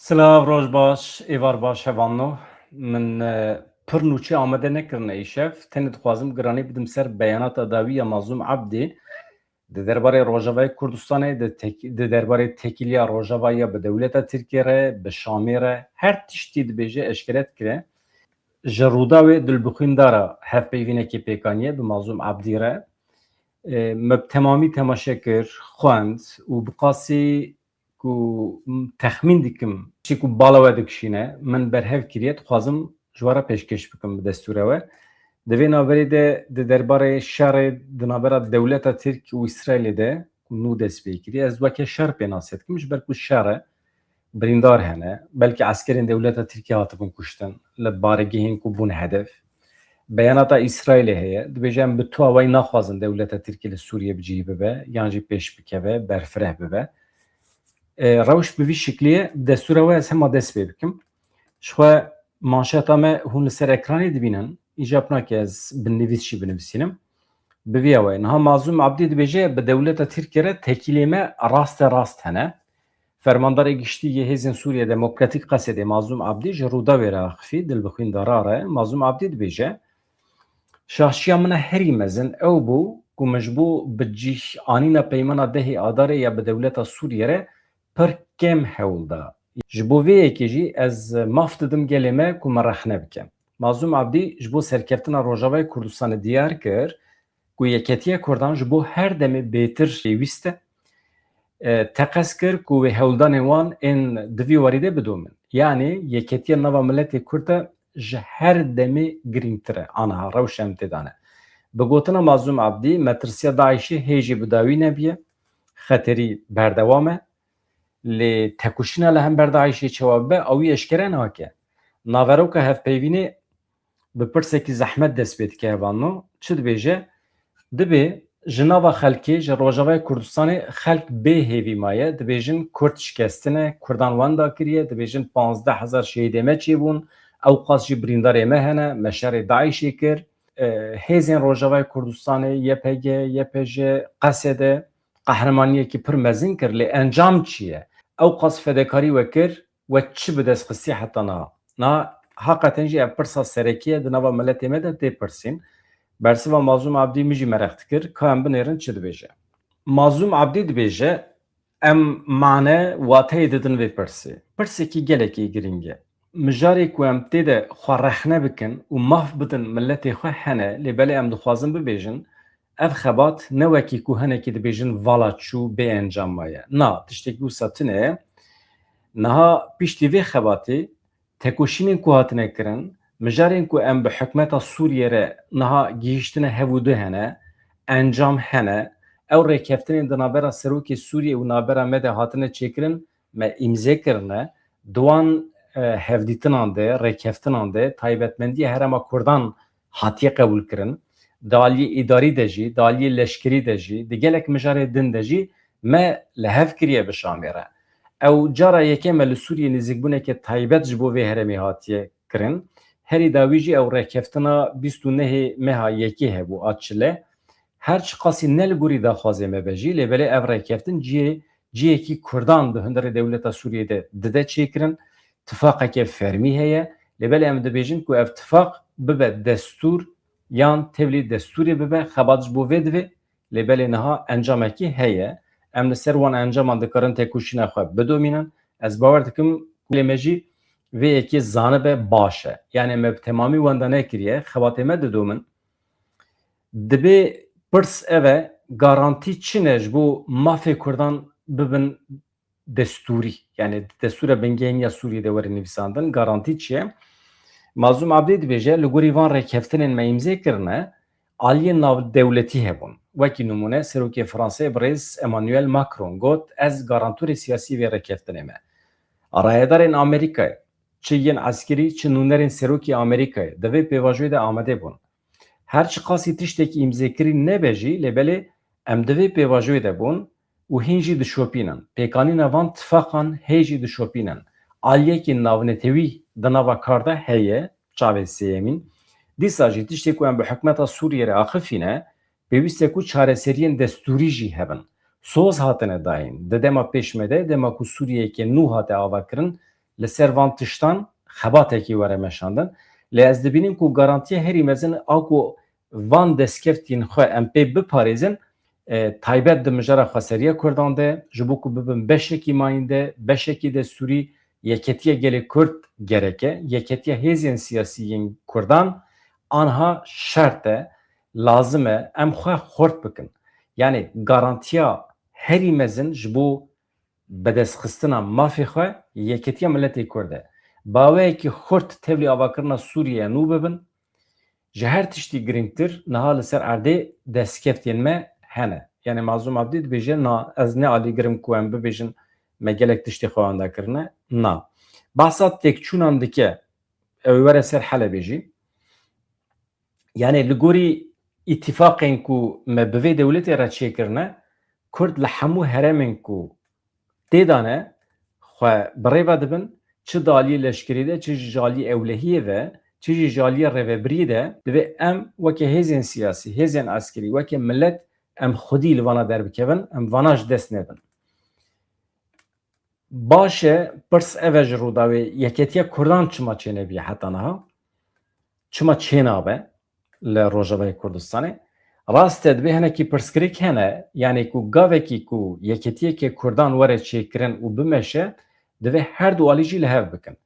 Silav roj baş, êvar baş hevanno. Min pir nûçe amade nekirine îşev. Tenê dixwazim giranî bidim ser beyanata dawî ya Mazlûm Abdî di derbarê Rojavayê Kurdistanê di derbarê tekîliya Rojavayê bi dewleta Tirkiye re, bi Şamê re her tiştî dibêje eşkere dikire. Ji rûda wê dilbixwîndara hevpeyvînekê pêkaniye bi Mazlûm Abdî re me bi temamî temaşe kir, xwend û bi qasî ku texmîn dikim çî ku bala we dikişîne min berhev kiriye dixwazim ji we re pêşkêş bikim bi destûra we. Di vê naberê de di derbarê şerê di navbera dewleta Tirk û İsraîlê de nû dest pê kiriye. Ez weke şer pê nas dikim ji ber ku şer e birîndar hene. Belkî eskerên dewleta Tirkiye hatibûn kuştin li baregehên ku bûn hedef. Beyanata İsraîlê heye. Dibêje em bi tuwa wê naxwazin dewleta Tirkiye li Sûriye bicihî bibe yan jî pêş bikeve, berfireh bibe. Rewş bi vî şikliyê destûra we ez hema dest pê bikim. Ji xwe manşeta me hûn li ser ekranê dibînin. Îcab nake ez binivîs jî binivîsînim. Bi vîya we niha Mazlûm Abdî dibêje bi dewleta Tirkiye re tekîlê me rast e rast hene. Fermandarê giştî yê Hêzên Sûriye Demokratîk Qesedê Mazlûm Abdî ji rûda wê re axivî dilbixwîndara re Mazlûm Abdî dibêje şaşiya min e herî mezin ew bû ku min ji bo bi cîhanîna peymana dehê adarê ya bi dewleta Sûriye re pir kêm hewl da. Ji bo vê yekê jî ez maf didim gelê me ku me rexne bike. Mazlûm Abdî ji bo serkeftina Rojavayê Kurdistanê diyar kir ku yeketiya Kurdan ji bo her demê bêtir pêwîst e. Teqez kir ku wê hewldanên wan ên di vî warî de bidomin. Yani yeketiya nava milletê Kurd e ji her demê girîngtir e. Aniha rewşa em tê dane. Bi gotina Mazlûm Abdî metirsiya Daişê hêjî bi dawî nebiye. Xeterî berdewam e. Lê tekuşîna li hember Daişê çawa bibe ew wî eşkere nake. Naveroka hevpeyvînê bi pirsekî zehmet dest pê dike hevanno. Çi dibêje? Dibê ji nava xelkê ji Rojavayê Kurdistanê xelk bê hêvî maye dibêjin Kurd şikestine, Kurdan wenda kiriye, dibêjin 15,000 şehîdê me çêbûn, ew qas jî birîndarê me hene, me şerê Daişê kir. Hêzên Rojavayê Kurdistanê, YPG, YPJ, Qesedê qehremaniyekî pir mezin kir lê encam çi ye? Ew qas fedekarî we kir we çi bi dest xistî heta niha. Niha heqeten jî ev pirsa serekî ye di nava milletê me de tê pirsîn. Bersiva Mazlûm Abdî min jî merex dikir ka em binêrin çi dibêje. Mazlûm Abdî dibêje em mane wateyê didin vê pirsê. Pirsekî gelekî girîng e. Mijarê ku em tê de xwe rexne bikin û maf bidin milletê xwe hene lê belê em dixwazin bibêjin ev xebat ne wekî ku hinekî dibêjin vala çû bê encam maye. Na tiştekî wisa tune niha piştî vê xebatê tekoşînên ku hatine kirin mijarên ku em bi hikûmeta Sûriye re niha gihîştine hev û du hene encam hene ew rêkeftinên di navbera serokê Sûriye û navbera me de hatine çêkirin me îmzê kirine di wan hevdîtinan de rêkeftinan de taybetmendiya Herêma Kurdan hatiye qebûl kirin di aliyê îdarî de jî di aliyê leşkerî de jî di gelek mijarê din de jî me li hev kiriye bi Şamê re. Ew cara yekê me li Sûriye nêzîkbûnekê taybet ji bo vê herêmê hatiye kirin. Herî dawî jî ew rêkeftina 29 meha yekê hebû a çile. Her çi qasî ne li gorî daxwazê me be jî lê belê ev rêkeftin ciyekî Kurdan di hundirê dewleta Sûriyê de dide çêkirin. Tifaqeke fermî heye lê belê em dibêjin ku ev tifaq bibe destûr yan tevlî destûrê bibe xebat ji bo vê divê lê belê niha encamekî heye. Em li ser wan encaman dikarin têkoşîna xwe bidomînin. Ez bawer dikim lê me jî vê yekê zanibe baş e. Yani me bi temamî wenda nekiriye xebatê me didomin. Dibê pirs ev e garantî çi ne ji bo mafê Kurdan bibin destûrî yani destûra bingehîniya Sûriyê de were nivîsandin garantî çi ye? Mazlûm Abdî dibêje li gorî van rêkeftinên me îmzê kirine aliyên navdewletî hebûn. Wekî nimûne Serokê Fransayê Birêz Emmanuel Macron got ez garantûrê siyasî vê rêkeftinê me. Rayedarên Amerîkayê çi yên eskerî çi nûnerên Serokê Amerîkayê di vê pêvajoyê de amade bûn. Her çi qasî tiştekî îmzêkirî nebe jî lê belê em di vê pêvajoyê de bûn û hîn jî dişopînin. Pêkanîna van tifaqan hê jî dişopînin. Aliyekî navnetewî di nava kar de heye çavê sêyemîn. Dîsa jî tiştê ku em bi hikûmeta Sûriye re axifîne pêwîst e ku çareseriyên destûrî jî hebin. Soz hatine dayîn. Di dema pêş me de dema ku Sûriyeyekê nû hate avakirin li ser van tiştan xebatekî were meşandin. Lê ez dibînim ku garantiya herî mezin a ku van destkeftiyên xwe em pê biparêzin taybet di mijara xweseriya Kurdan de ji bo ku bibin beşekî mayîn de beşekî destûrî yeketiya gelê Kurd gereke. Yeketiya hêzên siyasî Kurdan anha şert e, lazim e em xwe xort bikin. Yani garantiya herî mezin ji bo bedestxistina mafê xwe yeketiya milletê Kurd e. Baweyekî xurt tevlî avakirina Sûriye nû bibin ji her tiştî girîngtir niha li ser erdê destkeftiyên me hene. Yani Mazlum Abdî dibêje na ez ne alîgirim ku em bibêjin me gelek tiştê xwe kirine na. Bahsa têkçûnan dike ew were ser Helebê jî. Yani li gorî îtîfaqên ku me bi vê dewletê re çêkirine Kurd li hemû herêmên ku têdane xwe bi rêve dibin çi daliyê leşkerî de çi ji aliyê ewlehiyê ve çi ji aliyê rêveberiyê de divê em wekî hêzên siyasî, hêzên eskerî, wekî millet em xwedî li vana derbikevin, em vana ji dest nedin. Baş e pirs ev e ji rûdawê yeketiya Kurdan çima çênebiye heta niha, çima çênabe li Rojavayê Kurdistanê. Rast e divê hinekî pirskirêk hene, yani ku gavekî ku yeketiyekê Kurdan were çêkirin û bimeşe divê her du alî jî li hev bikin.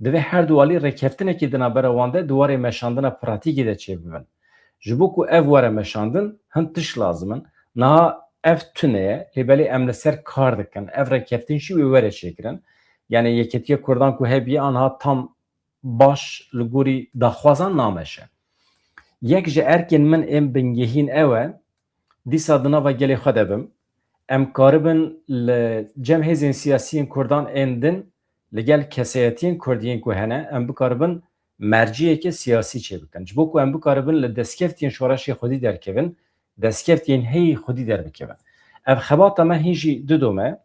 Divê her du alî rêkeftinekî di navbera wan de duwarê meşandina pratikî de çêbibin. Ji bo ku ev were meşandin hin tişt lazim in. Niha ev tune ye lêbelê em li ser kar dikin. Ev rêkeftin jî wê were çêkirin. Yani yeketiya Kurdan ku hebiye anha tam baş li gorî daxwazan nameşe. Yek ji erkên min êm bingehîn ew e dîsa di nava gelê xwe de bim. Em karibin li cem hêzên siyasîyên Kurdan ên din li gel keseyetiyên Kurdiyên ku hene em bikaribin merciyeke siyasî çêbikin. Ji bo ku em bikaribin li destkeftiyên şoreşê xwedî derkevin, destkeftiyên heyî xwedî derbikevin. Ev xebata me hîn jî didome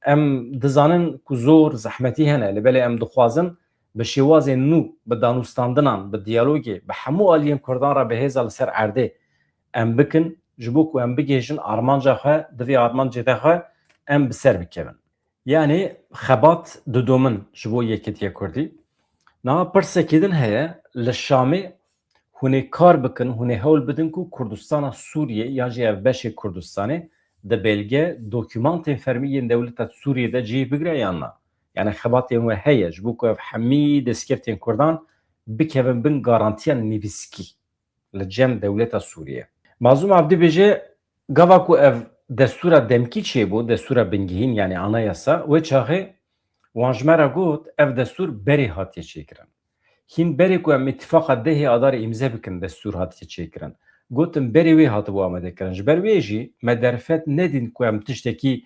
em dizanin ku zor zehmetî hene lêbelê em dixwazin bi şêwazên nû bi danûstandinan, bi diyalogê bi hemû aliyên Kurdan re bi hêza li ser erdê em bikin ji bo ku em bigêjin armanca xwe divê armancê de xwe em bi ser bikevin. Yani xebat didomin ji bo yeketiya Kurdî. Niha pirsekî din heye li Şamê hûn ê kar bikin, hûn ê hewl bidin ku Kurdistana Sûriye ya jî ev beşê Kurdistanê di belge dokümantên fermî yên dewleta Sûriye de cihê bigire yan na. Yani xebatên we heye ji bo ku ev hemî destkeftên Kurdan bikevin bin garantiya nivîskî li cem dewleta Sûriye. Mazlum Abdî bêje gava ku ev destûra demkî çêbû, destûra bingehîn yani anayasa wê çaxê wan ji me re got ev destûr berê hatiye çêkirin. Hîn berê ku em îtîfaqa dehê adarê îmze bikin destûr hatiye çêkirin. Gotin berê wê hatibû amadekirin. Ji ber wê jî me derfet nedîn ku em tiştekî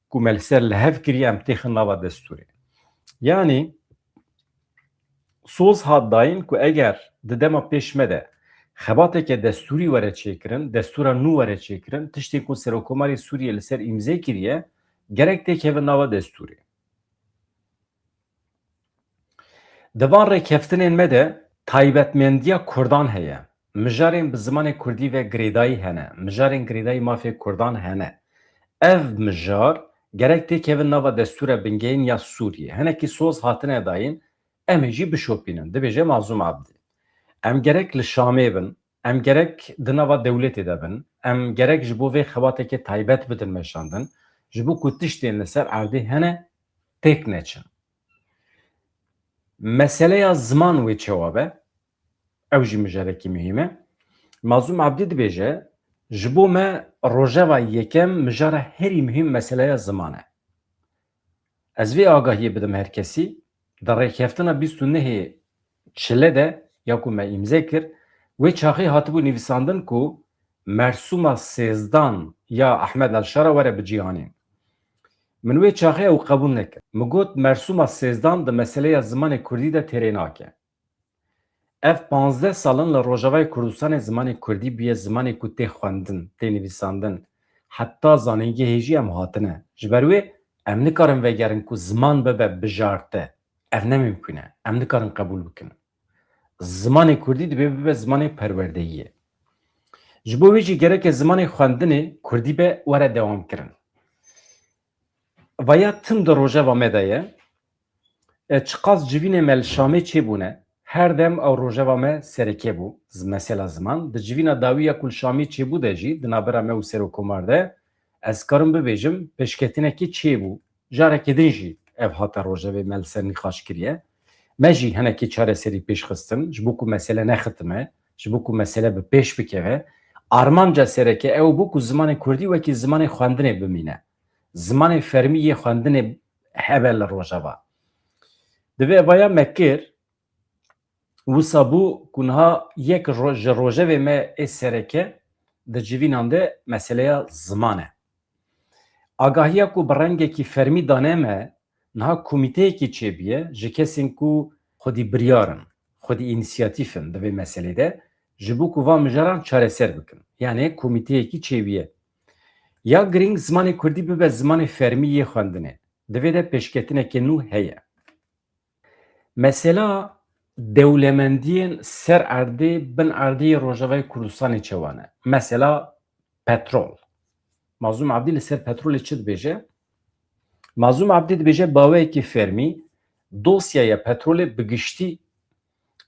ku me li ser li hev kiriye em têxin nava destûrê. Yani soz hat dayîn ku eger di dema pêş me de xebateke destûrî were çêkirin, destûra nû were çêkirin, tiştê ku Serokkomarê Sûriye li ser îmzê kiriye gerek têkevin nava destûrê. Di van rêkeftinên me de taybetmendiya Kurdan heye. Mijarên bi zimanê Kurdî ve girêdayî hene. Mijarên girêdayî mafê Kurdan hene. Ev mijar gerek têkevin nava destûra bingehîn ya Sûriye. Hinekî soz hatine dayîn em ê jî bişopînin. Dibêje Mazlum Abdî. Em gerek li Şamê bin, em gerek di nava dewletê de bin, em gerek ji bo vê xebateke taybet bidin meşandin, ji bo ku tiştên li ser erdê hene têk neçin. Meseleya ziman wê çawa be, ew jî mijarekî mühîm e. Mazlum Abdî dibêje ji bo me rojeva yekem mijara herî mühîm meseleya ziman e. Ez vê agahiyê bidim her kesî di rêkeftina 29 çile de ya ku me îmze kir wê çaxê hatibû nivîsandin ku Mersûma Sêzdan ya Ehmed Elşara were bi cîhanê. Min wê çaxê ew qebûl nekir. Min got Mersûma Sêzdan di meseleya zimanê Kurdî de têrê nake. Ev 15 salin li Rojavayê Kurdistanê zimanê Kurdî bûye zimanê ku tê xwendin, tê nivîsandin. Heta zanîngehê jî em hatine. Ji ber wê em nikarin vegerin ku ziman bibe bijarte. Ev ne mümkün e. Em nikarin qebûl bikin. Zimanê Kurdî dibe bibe zimanê perwerdeyî ye. Ji bo wê jî gerek e zimanê xwendinê Kurdî be were dewam kirin. Vaya tim di rojeva me de ye Çıqas civînê me li Şamê çêbûne, her dem ew rojeva me sereke bû, mesela ziman. Di civîna dawiya ku li Şamê çêbû de jî, di navbera me û Serokkomar de, ez karim bibêjim pêşketinekî çêbû. Carekê din jî ev hata rojevê me li ser nîqaş kiriye. Me jî hinekî çareserî pêş xistin, ji bo ku mesele nexitime, ji bo ku mesele bi pêş bikeve. Armanca sereke ew bû ku zimanê Kurdî wekî zimanê xwendinê bimîne. Zimanê fermî yê xwendinê hebe li rojeva. Divê evaya me kir, wisa bû ku niha yek ji rojevê me ê sereke di civînan de meseleya ziman e. Agahiya ku bi rengekî fermî dane me, niha komîteyekî çêbûye ji kesên ku xwedî biryarin, xwedî înisiyatîfin di vê meselê de, ji bo ku van mijaran çareser bikin. Yani komîteyekî çêbûye. Ya giring zimanê Kurdî bibe zimanê fermî yê xwendinê. Divê de pêşketinekê nû heye. Mesela dewlemendiyên ser erdê bin erdeyê Rojavayê Kurdistanê çewane. Mesela petrol. Mazlûm Abdî li ser petrolê çi dibêje? Mazlûm Abdî dibêje baweyekî fermî dosyaya petrolê bi giştî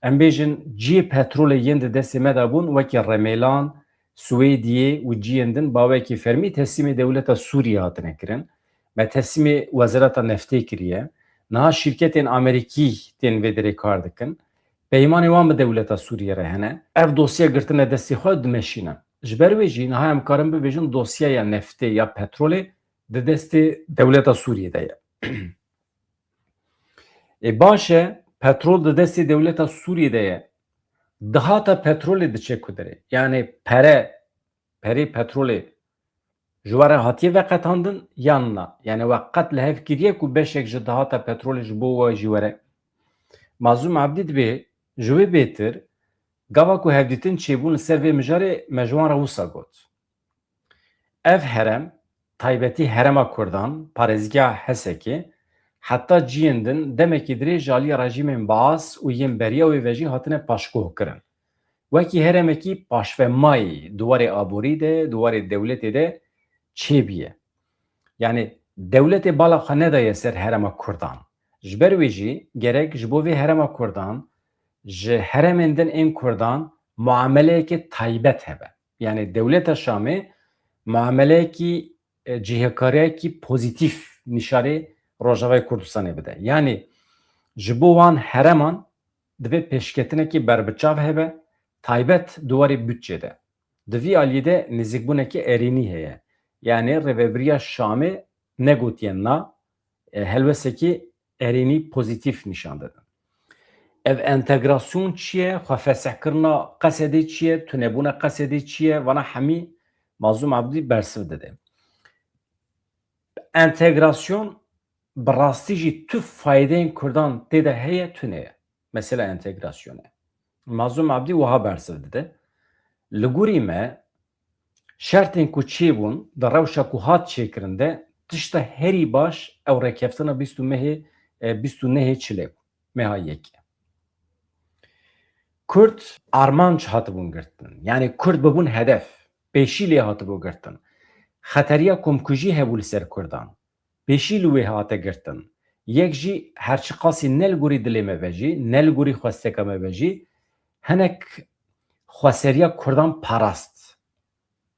em bêjin ciyê petrolê yên di destê me de bûn wekî Remêlan, Swêdiyê û ciyên din baweyekî fermî teslîmê dewleta Sûriye hatine kirin. Me teslîmê Wezareta Neftê kiriye. Niha şîrketên Amerîkî tên vê derê kar dikin. Peymanê wan bi dewleta Sûriye re hene. Ev dosya girtine destê xwe dimeşînin. Ji ber wê jî niha em karin bibêjin dosyaya neftê ya petrolê di destê dewleta Sûriye de ye. Baş e petrol di destê dewleta Sûriye de ye. Dihata petrolê diçe ku derê. Yani perê petrolê ji were hatiye veqetandin yan na. Yani weqet li hev kiriye ku beşek ji dihata petrolê ji bo we jî were. Mazlûm Abdî dibê ji wê bêtir gava ku hevdîtin çêbûn li ser vê mijarê me ji wan re wisa got. Ev herem taybetî Herema Kurdan, parêzgeha Hesekê, heta ciyên din demekî dirêj aliya rejîmên Baas û yên beriya wê ve jî hatine paşguh kirin. Wekî heremekî paşvemayî duwarê aborî de, duwarê dewletê de çêbûye. Yani dewletê bala xwe nedaye ser Herema Kurdan. Ji ber wê jî gerek ji bo vê Herema Kurdan ji heremên din ên Kurdan muameleyekê taybet hebe. Yani dewleta Şamê muameleyekî cihêkariyekî pozîtîf nîşarê Rojavayê Kurdistanê bide. Yani ji bo wan hereman divê pêşketinekî berbiçav hebe, taybet duwarê bütçe de. Di vî aliyê de nêzîkbûnekî erînî heye. Yani rêveberiya Şamê negotiye na, helwesekî erînî pozîtîf nîşan didin. Ev entegrasyon çi ye, xwe fesehkirina qesedê çi ye, tunebûna qesedê çi ye, vana hemî Mazlûm Abdî bersiv dide. Entegrasyon bi rastî jî tu faydeyên Kurdan tê de heye tune ye. Mesela entegrasyon e. Mazlûm Abdî wiha bersiv dide. Li gorî me şertên ku çêbûn di rewşa ku hat çêkirin de tişta herî baş ew rekeftina bîst û nehê çilê bû. Meha yekê. Kurd armanc hatibûn girtin. Yani Kurd bibûn hedef. Pêşî lê hatibû girtin. Xeteriya komkujî hebû li ser Kurdan. Pêşî li wê hate girtin. Yek jî herçi qasî ne li gorî dilê me ve jî, ne li gorî xwesteka me ve jî hinek xweseriya Kurdan parast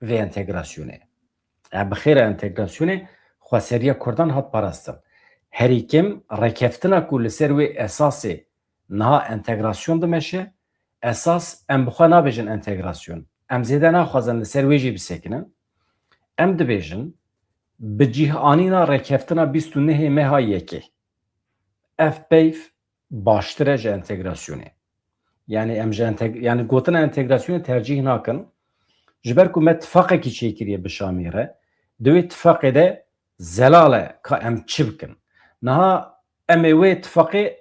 vê entegrasyonê. Yani bi xêra entegrasyonê xweseriya Kurdan hat parastin. Herî kim rekeftina ku li ser wê esasê niha entegrasyon dimeşe, esas em bi xwe nabêjin entegrasyon. Em zêde naxwazin li ser wê jî bisekinin. Em dibêjin bi cîhanîna rekeftina bîst û nehê meha yekê. Ev peyv baştir e ji entegrasyonê. Yani em ji yani gotina entegrasyonê tercih nakin. Ji ber ku me tifaqekî çêkiriye bi Şamê re, di wê tifaqê de zelal e ka em çi bikin. Niha em ê wê tifaqê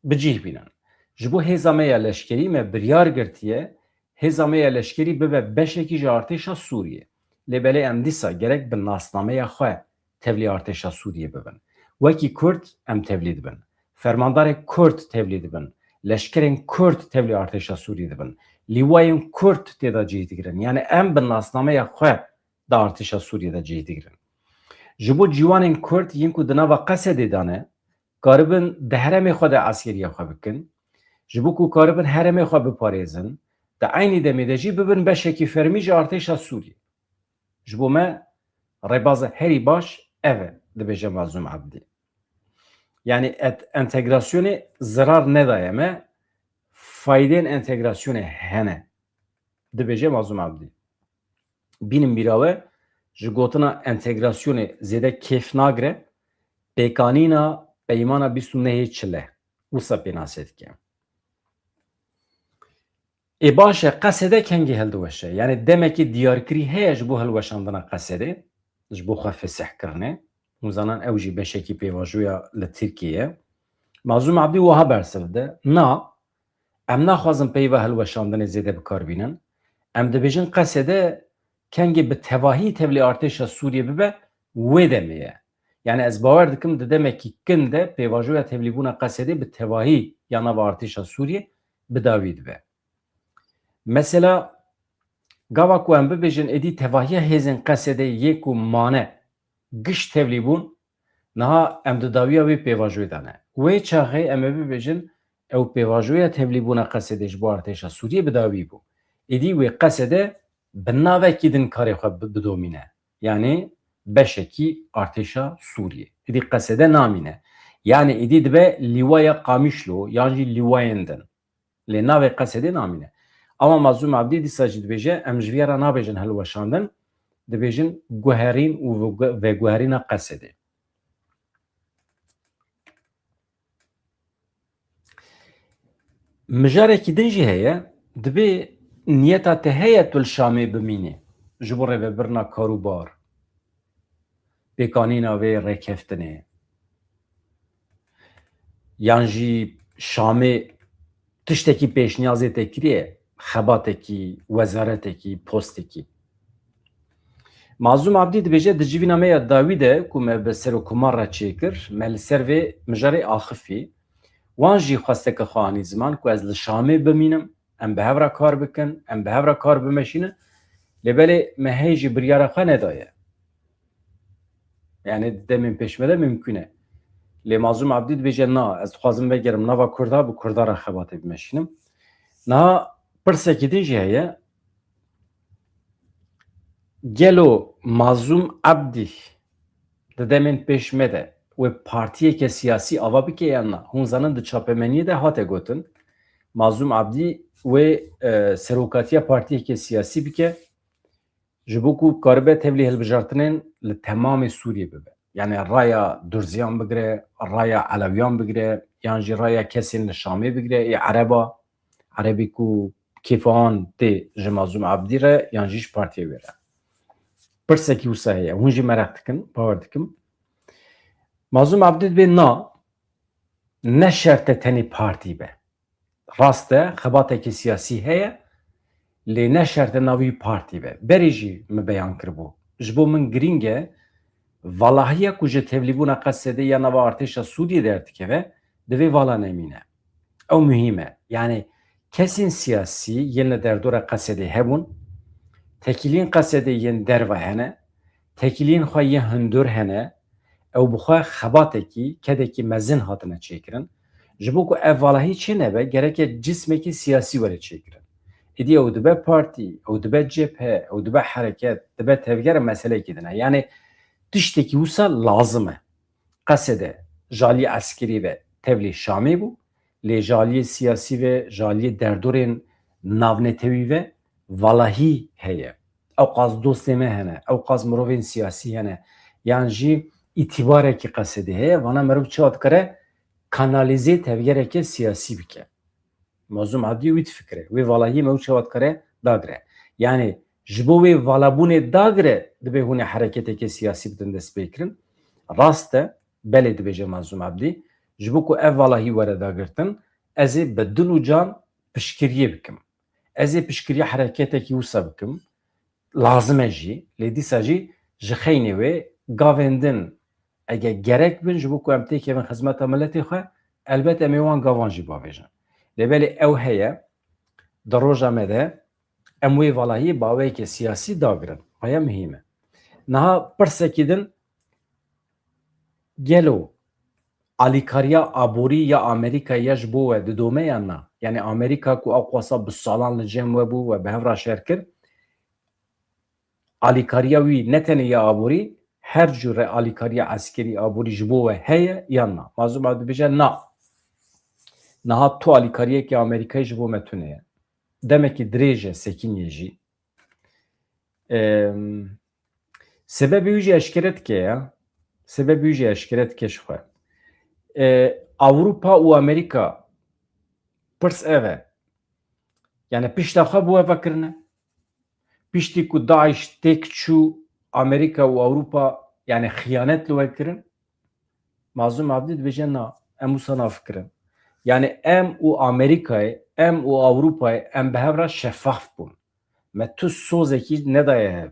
bicih bînin. Ji bo hêza me ya leşkerî me biryar girtiye hêza me ya leşkerî bibe beşekî ji artêşa Sûriye. Lêbelê em dîsa gerek bi nasnameya xwe tevlî artêşa Sûriye bibin. Wekî Kurd em tevlî dibin. Fermandarê Kurd tevlî dibin. Leşkerên Kurd tevlî artêşa Sûriye dibin. Lîwayên Kurd têda cih digirin. Yani em bi nasnameya xwe da artêşa Sûriye de cih digirin. Ji bo cîwanên Kurd yên ku di nava Qesedê dane, karibin de heremê xwe de askeriya xwe bikin, ji bo ku karibin heremê xwe biparêzin, di aynî demê de jî bibin beşekî fermî ji artêşa Sûriyê. Ji bo me rêbaza herî baş ev e, dibêje Mazlûm Ebdî. Yani entegrasyonê zirar nedaye me, faydên entegrasyonê hene, dibêje Mazlûm Ebdî. Bînin bîra we ji gotina entegrasyonê zêde kêf nagire, pêkanîna peymana 29 çile wisa pê nasê dike. Ê baş e Qesedê kengî hildiweşe, yani demekî diyarkirî heye ji bo hilweşandina Qesedê, ji bo xwe fesihkirinê, hûn zanan ew jî beşekî pêvajoya li Tirkiyeyê. Mazlûm Ebdî wiha bersiv de, na, em naxwazin peyva hilweşandinê zêde bikarbînin, em dibêjin Qesedê kengî bi tevahî tevlî artêşa Sûriyê bibe wê demê ye. Yani ez bawer dikim di demekî kin de pêvajoya tevlîbûna Qesedê bi tevahî ya nava artêşa Sûriyê bi dawî dibe. Mesela gava ku em bibêjin êdî tevahiya hêzên Qesedê yê ku mane giş tevlîbûn, niha em di dawiya wê pêvajoyê de ne. Wê çaxê em ê bibêjin ew pêvajoya tevlîbûna Qesedê ji bo artêşa Sûriyê bi dawî bû. Êdî wê Qesedê bi navekî din karê xwe bidomîne. Yani beşekî artêşa Sûriyê. Êdî Qesedê namîne. Yani êdî dibe lîwaya Qamişlo yan jî lîwayên din. Lê navê Qesedê namîne. Ama Mazlûm Ebdî dîsa jî dibêje em ji vî re nabêjin hilweşandin, dibêjin guherîn û veguherîna Qesedê. Mijarekî din jî heye, dibê niyeta te heye tu li Şamê bimînî ji bo rêvebirina karûbar, pêkanîna wê rêkeftinê, yan jî Şamê tiştekî pêşniyazê te kiriye, xebatekî, wezaretekî, postekî. Mazlûm Ebdî dibêje di civîna me ya dawî de ku me bi serokkomar re çêkir, me li ser vê mijarê axifî, wan jî xwesteke xwe anî ziman ku ez li Şamê bimînim, em bi hev re kar bikin, em bi hev re kar bimeşînin, lêbelê me hey jî biryara xwe nedaye. Yani demên pêşme de mümkün e. Lê Mazlûm Ebdî dibêje na, ez dixwazim vegerim nava Kurda bi Kurda re xebatê bimeşînim. Niha pirsekî din jî heye, gelo Mazlûm Ebdî di demên pêşme de wê partiyeke siyasî ava bike yan na, hûn zanin di çapemeniyê de hate gotin, Mazlûm Ebdî wê serokatiya partiyeke siyasî bike ji bo ku karibe tevlî hilbijartinên li temamê Sûriyê bibe. Yani raya Durziyan bigire, raya Elewiyan bigire, yan jî raya kesên li Şamê bigire, ê Ereba, Erebî ku kêfan tê ji Mazlûm Ebdî re yan jî ji partiyê wê re. Pirsekî wisa heye, hûn jî merak dikin, bawer dikim. Mazlûm Ebdî dibe na, ne şerte tenê partî be. Rast e, xebatekî siyasî heye, lê ne şerte navî partî be. Berê jî me beyan kiribû. Ji bo min girîng e, valahiya ku ji tevlîbûna Qesedê ya nava artêşa Sûriyê derdikeve, divê vala nemîne. Ew mühîm e. Yani kesên siyasî yên li derdora Qesedê hebûn, tekiliyên Qesedê yên derve hene, tekiliyên xwe yên hundir hene, ew bi xwe xebatekî, kedekî mezin hatine çêkirin, ji bo ku ev valahî çi nebe, gereke cismekî siyasî were çêkirin. Êdî ew dibe partî, ew dibe cephe, ew dibe hereket, dibe tevgera meselekî din e. Yani tiştekî wisa lazim e. Qesedê jaliyê eskerî ve tevlî Şamê bû, lê jaliyê siyasî ve jaliyê derdorên navnetewî ve valahî heye. Ew qas dostê me hene, ew qas mirovên siyasî hene, yan jî îtîbarekî Qesedê heye, vana mirov çi dikare kanalîzê tevgereke siyasî bike. Mazlûm Ebdî wî difikire, wê valahiyê me çi dikare dagire. Yani ji bo wê valabûnê dagire dibe hûn ê hereketeke siyasî bidin dest pêkirin. Rast e, belê dibêje Mazlûm Ebdî, ji bo ku ev valahî were dagirtin, ez ê bi dil û can piştgiriyê bikim. Ez ê piştgiriya hereketekî wisa bikim, lazim e jî, lê dîsa jî ji xeynê wê gavên din eger gerek bin ji bo ku em têkevin xizmeta milletê xwe, elbet em ê wan gavan jî bavêjin. Lêbelê ew heye, di roja me de em wê valahiyê baweyeke siyasî dagirin. Haya mühîm e. Niha pirsekî din, gelo alîkariya aborî ya Amerîkayê ji bo we didome yan na? Yani Amerîka ku ew xwasa bi salan li cem we bû ve bi hev re şer kir, alîkariya wî ne tenê ya aborî, her cure alîkariya eskerî aborî ji bo we heye yan na? Mazlûm Abdî dibêje na. Niha tu alîkariyekê Amerîkayê ji bo me tune ye. Demekî dirêj e sekîniyê jî. Sebebê wî jî eşkere dike ya. Sebebê wî jî eşkere dike ji xwe. Avrupa û Amerîka pirs ev e. Yani pişta xwe bû eva kirine. Piştî ku Daeş têk çû Amerîka û Avrupa yani xıyanet li we kirin. Mazlûm Abdî dibêje na. Em wisa nafikirin. Yani em û Amerîkayê, em û Avrupayê em bi hev re şeffaf bûn. Me tu sozekî nedaye hev.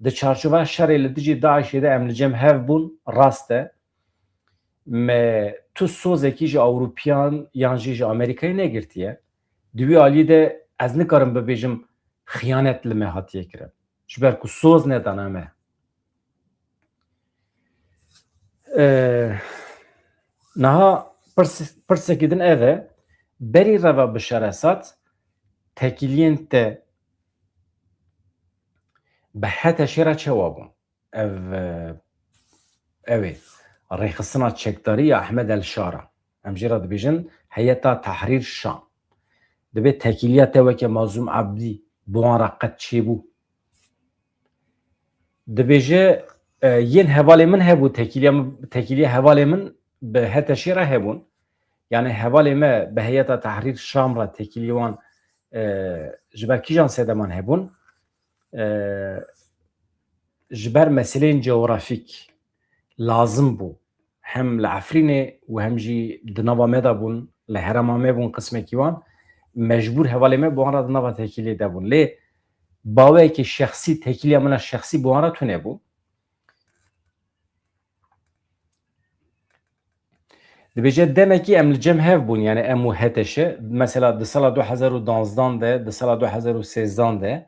Di çarçova şerê li dijî Daişê de em li cem hev bûn, rast e. Me tu sozekî ji Ewropiyan yan jî ji Amerîkayê negirtiye. Di wî aliyê de ez nikarim bibêjim xıyanet li me hatiye kirin. Ji ber ku soz nedane me. Niha pirsekî din ev e, berî reva Bişar Esad tekiliyên te bi heteşê re çawa bûn? Ev ê rêxistina çekdarî ya Ehmed El-Şara. Em jî re dibêjin Heyeta Tehrîr Şam. Dibe tekiliya te weke Mazlûm Abdî bi wan re qet çêbû. Dibêje yên hevalê min hebû tekiliya hevalê min bi heteşê re hebûn. Yani hevalê me bi Heyeta Tehrîr Şam re tekilî wan ji ber kîjan sedeman hebûn? Ji ber meseleyên coğrafîk lazım bû. Hem li Efrînê û hem jî di nava me de bûn, li herêma me bûn qismekî wan, mecbûr hevalê me bi wan re di nava tekiliyê de bûn. Lê baweyekî şexsî, tekiliya min a şexsî bi wan re tune bû. Dibêje demekî em li cem hev bûn, yani em û heteşe. Mesela di sala 2012 de, di sala 2013 de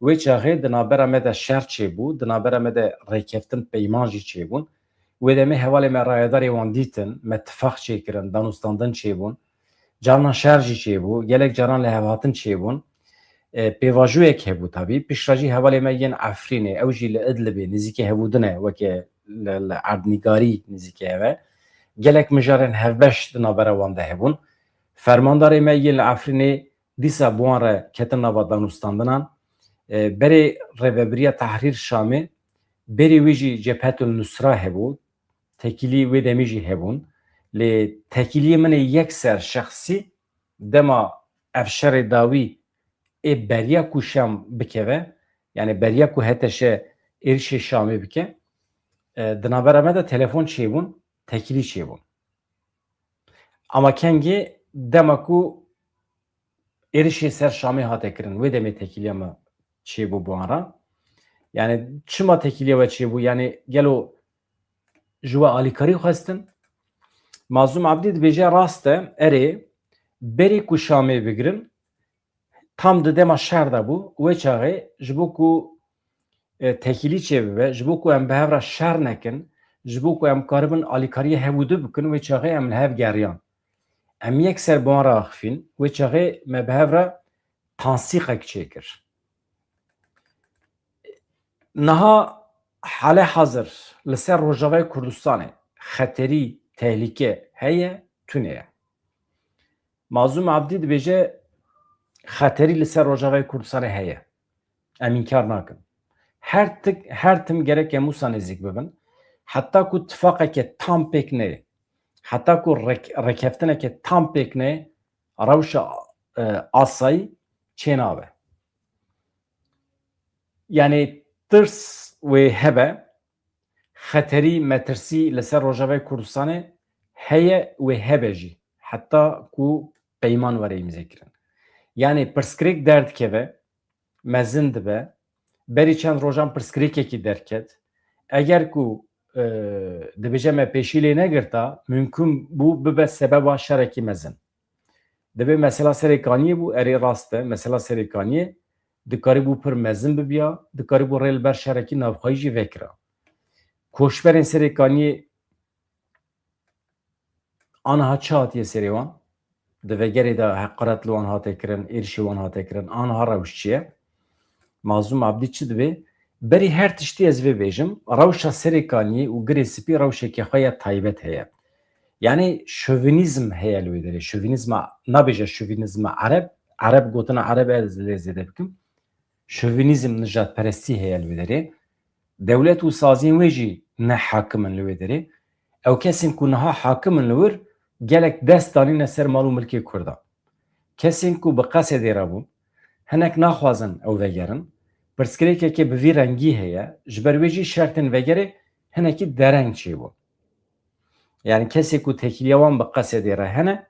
wê çaxê di navbera me de şer çêbû, di navbera me de rêkeftin peyman jî çêbûn. Wê demê hevalê me rayedarê wan dîtin, me tifaq çêkirin, danûstandin çêbûn. Carnan şer jî çêbû, gelek caran li hevhatin çêbûn. Pêvajûyek hebû tabî. Piştre jî hevalê me yên Efrînê, ew jî li Idlibê nizîkî hevûdine weke li erdnîgarî nizîkî hev e. Gelek mijarên hevbeş di navbera wan de hebûn. Fermandarê me yên li Efrînê dîsa bi wan re ketin nava danûstandinan. Berê Rêveberiya Tehrîr Şamê berê wê jî Cephetül Nusra hebû. Tekilî wê demî jî hebûn. Lê tekiliyê min ê yekser şexsî dema ev şerê dawî ê beriya ku Şam bikeve, yani beriya ku heteşe êrişê Şamê bike, di navbera me de telefon çêbûn, tekilî çêbûn. Ama kengê dema ku êrişê ser Şamê hate kirin, wê demê tekiliya me çêbû bi wan re. Yani çima tekiliya we çêbû? Yani gelo ji we alîkarî xwestin? Mazlûm Abdî dibêje rast e, erê berî ku Şamê bigirin, tam di dema şer de bû, wê çaxê ji bo ku tekilî çêbibe, ji bo ku em bi hev re şer nekin, ji bo ku em karibin alîkariya hevûdû bikin, wê çaxê em li hev geriyan. Em yekser bi wan re axivîn, wê çaxê me bi hev re tansîqek çêkir. Niha halê hazir li ser Rojavayê Kurdistanê xeterî, tehlîke heye, tune ye. Mazlûm Abdî dibêje xeterî li ser Rojavayê Kurdistanê heye. Em înkar nakin. Her tim gerek em wisa nêzik bibin. Heta ku tifaqeke tam pêk neyê, heta ku rêkeftineke tam pêk neyê, rewşa asayî çê nabe. Yani tirs wê hebe, xeterî, metirsî li ser Rojavayê Kurdistanê heye wê hebe jî. Heta ku peyman were îmze kirin. Yani pirskirêk derdikeve, mezin dibe, berî çend rojan pirskirêkekî derket. Eger ku dibêje me pêşî lê negirta, mümkün bû bibe sebeba şerekî mezin. Dibe mesela serêkaniyê bû, erê rast e, mesela serêkaniyê dikarî bû pir mezin bibiya, dikarî bû rê li ber şerekî navxwayî jî vekira. Koçberên serêkaniyê Anha çi hatiye serê wan? Di vegerê de heqaret li wan hate kirin, êrişê wan hate kirin, anha rewş çi ye? Mazlûm Abdî çi dibe? Berî her tiştî ez vê bêjim, rewşa Serêkaniyê û girê spî rewşekî xwe ya taybet heye. Yani şövinizm heye li wê derê. Şövinizma nabêje şövinizma Ereb gotina Ereb ez lê zêde bikim. Şövinizm nijadperestî heye li wê derê. Dewlet û saziyên wê jî ne hakim in li wê derê. Ew kesên ku niha hakim in li wir gelek dest danîne ser mal û milkê Kurdan. Kesên ku bi qesedê re bûn, hinek naxwazin ew vegerin. Pirsgirêkekê bi vî rengî heye, ji ber wê jî şertên vegerê hinekî dereng çêbûn. Yani kesê ku tekiliya wan bi qesedê re hene,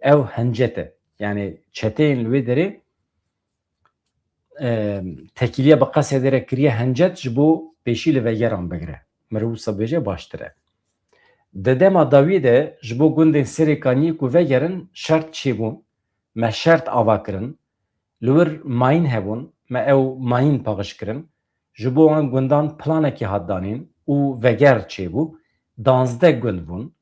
ew hincet e. Yani çeteyên li wê derê tekiliya bi qesedê re kiriye hincet ji bo pêşî li vegeran bigire. Mirov wisa bêje baştir e. Di dema dawî de ji bo gundên Serêkaniyê ku vegerin şert çêbûn, me şert ava kirin, li wir mayîn hebûn, me ew mayîn paxiş kirin, ji bo wan gundan planekî hat danîn û veger çêbû, 12 gund bûn.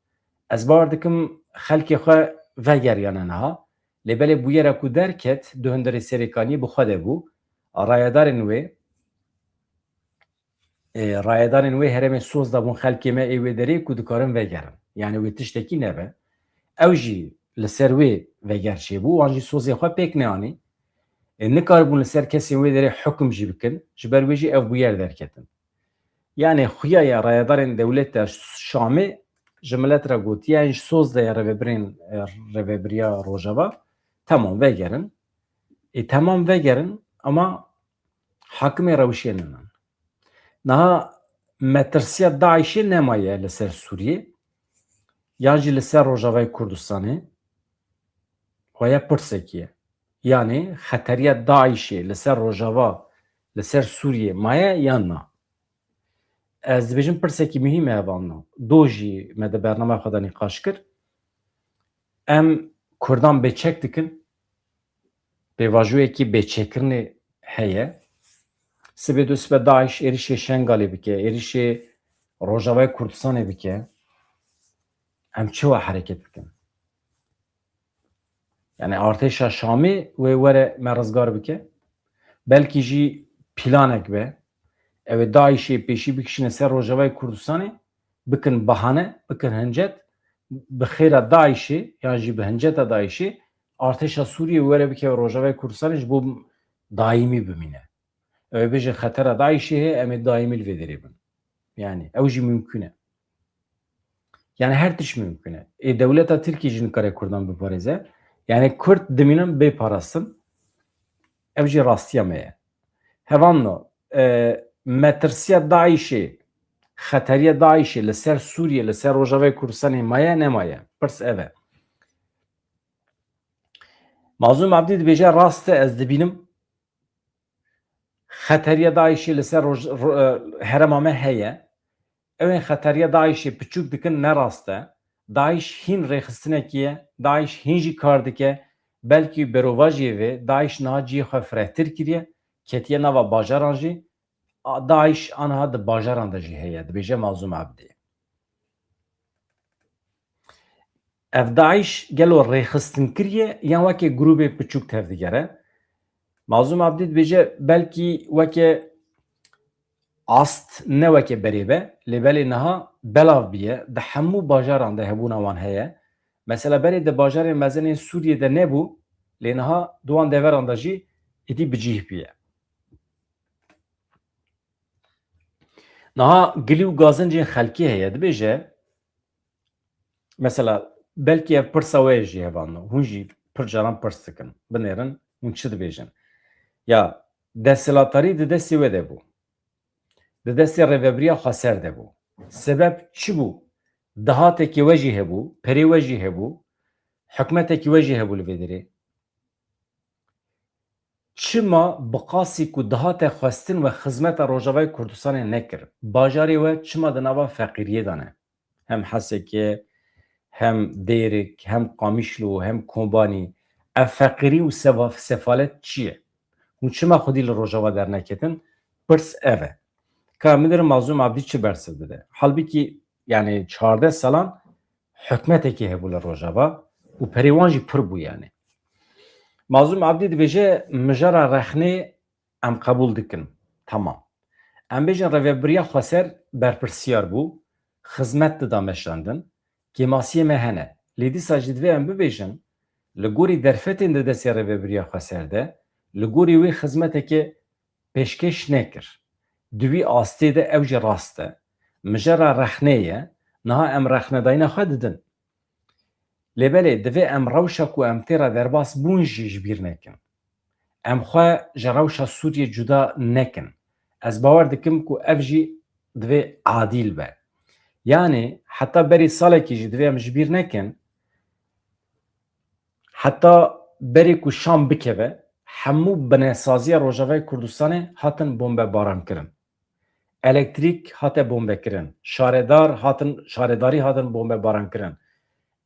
Ez bawer dikim xelkê xwe vegeriyane niha, lêbelê bûyera ku derket di hundirê Serêkaniyê bi xwe de bû, rayedarên wê rayedarên wê herêmê soz dabûn xelkê me ê wê derê ku dikarin vegerin. Yani wê tiştekî nebe. Ew jî li ser wê veger çêbû, wan jî sozê xwe pêk neanî. Nikaribûn li ser kesên wê derê hukm jî bikin, ji ber wê jî ew bûyer derketin. Yani xuya ya rayedarên dewlet de Şamê ji millet re gotiye ji soz de ya reveberiya Rojava tamam vegerin. Tamam vegerin ama hakimê rewşê ninin. Niha metirsiya Daişê nemaye li ser Sûriyê yan jî li ser Rojavayê Kurdistanê xweya pirsekî ye. Yani xeteriya Daişê li ser Rojava li ser Sûriyê maye yan na. Ez dibêjim pirsekî mühîm e evan. Do jî me di bernameya xwe de nîqaş kir. Em Kurdan bêçek dikin. Pêvajoyekî bêçekirinê heye. Sibê du sibe Daeş êrişê Şengalê bike, êrişê Rojavayê Kurdistanê bike. Em çi wa hereket bikin? Yani artêşa Şamê wê were me rizgar bike. Belkî jî planek be. Ew ê Daişê pêşî bikişîne ser Rojavayê Kurdistanê, bikin bahane, bikin hincet, bi xêra Daişê yan jî bi hinceta Daişê artêşa Sûriyê were bike Rojavayê Kurdistanê ji bo daîmî bimîne. Ew ê bêje xetera Daişê heye, em ê daîmî li vê derê bin. Yani ew jî mümkün e. Yani her tiş mümkün e. Dewleta Tirkiye jî nikare Kurdan biparêze. Yani Kurd dimînin bêparastin. Ev jî rastiya me ye. Hevan metirsiya Daişê, xeteriya Daişê li ser Sûriye, li ser Rojavayê Kurdistanê maye nemaye? Pirs ev e. Mazlûm Abdî dibêje rast e ez dibînim xeteriya Daişê li ser herêma me heye. Ew ên xeteriya Daişê piçûk dikin ne rast e. Daeş hîn rêxistinekî ye, Daeş hîn jî kar dike, belkî berovajiyê vê Daeş niha ciyê xwe firehtir kiriye, ketiye nava bajaran jî, Daeş aniha di bajaran de jî heye, dibêje Mazlûm Abdî. Ev Daeş gelo rêxistin kiriye yan wekê grûpê piçûk tevdigere. Mazlûm Abdî dibêje belkî wekê ast ne wekê berêbe, lêbelê niha belav bîye, di hemû bajaran de hebûna wan heye. Mesela berê di bajarên mezenên Sûriyê de nebû, lê niha di wan deveran de jî êdî bicih bîye. Niha gilî û gazincên xelkî heye, dibêje mesela belkî ev pirsa we jî hevan no, hûn jî pir caran pirs dikin, binêrin hûn çi dibêjin? Ya desthilatdarî di destê we de bû. Di destê rêveberiya Xweser de bû. Sebeb çi bû? Dihatekî we jî hebû, perê we jî hebû, hikûmetekî we jî hebû li vê derê. Çima bi qasî ku dihate xwestin ve xizmeta Rojavayê Kurdistanê nekir? Bajarê we çima di nava feqîriyê de ne? Hem Hesekê, hem Dêrik, hem Qamişlo, hem Kobanî. Ev feqîrî û sefalet çi ye? Hûn çima xwedî li Rojava derneketin? Pirs ev e. Ka min dirim Mazlûm Abdî çi bersiv dide? Halbuki yani 14 salan hükmeteki hebû li Rojava û perîwan jî pir bû yani. Mazlûm Abdî dibêje mijara rexnê em qebûl dikin. Tamam. Em bêjin rêveberiya Xweser berpirsiyar bû, xizmet dida meşandin, kêmasiyê me hene. Lê dîsa jî divê em bibêjin li gorî derfetên di destê rêveberiya Xweser de li gorî wê xizmeteke pêşkeş nekir. Di wî astê de ew jî rast e. Mijara rexnê ye, niha em rexnedayîna xwe didin. Lêbelê divê em rewşa ku em tê re derbas bûn jî ji bîr nekin. Em xwe ji rewşa Sûriyê cuda nekin. Ez bawer dikim ku ev jî divê adîl be. Yani heta berî salekî jî divê em ji bîr nekin, heta berî ku şam bikeve, hemû binesaziya Rojavayê Kurdistanê hatin bombebarankirin. Elektrîk hate bombekirin. Şaredarî hatin bombebarankirin.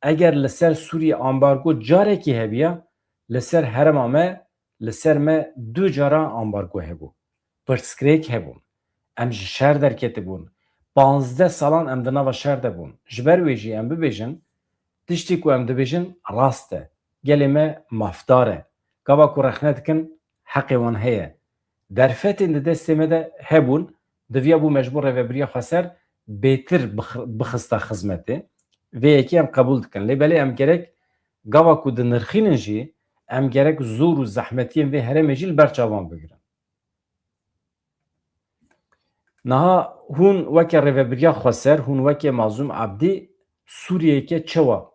Eger li ser Sûriyê ambargo carekî hebiya, li ser herêma me, li ser me 2 cara ambargo hebû. Pirsgirêk hebûn. Em ji şer derketibûn. 15 salan em di nava şer de bûn. Ji ber wê jî em bibêjin, tiştî ku em dibêjin rast e. Gelê me mafdar e. Gava ku rexne dikin, heqê wan heye. Derfetên di destê me de hebûn, diviya bû mecbûr rêveberiya Xweser bêtir bixista xizmetê. Vê yekî em qebûl dikin. Lêbelê em gerek gava ku dinirxînin jî, em gerek zor û zehmetiyên vê herêmê jî li ber çavan bigirin. Niha hûn weke rêveberiya Xweser, hûn wekê Mazlûm Abdî Sûriyeyeke çawa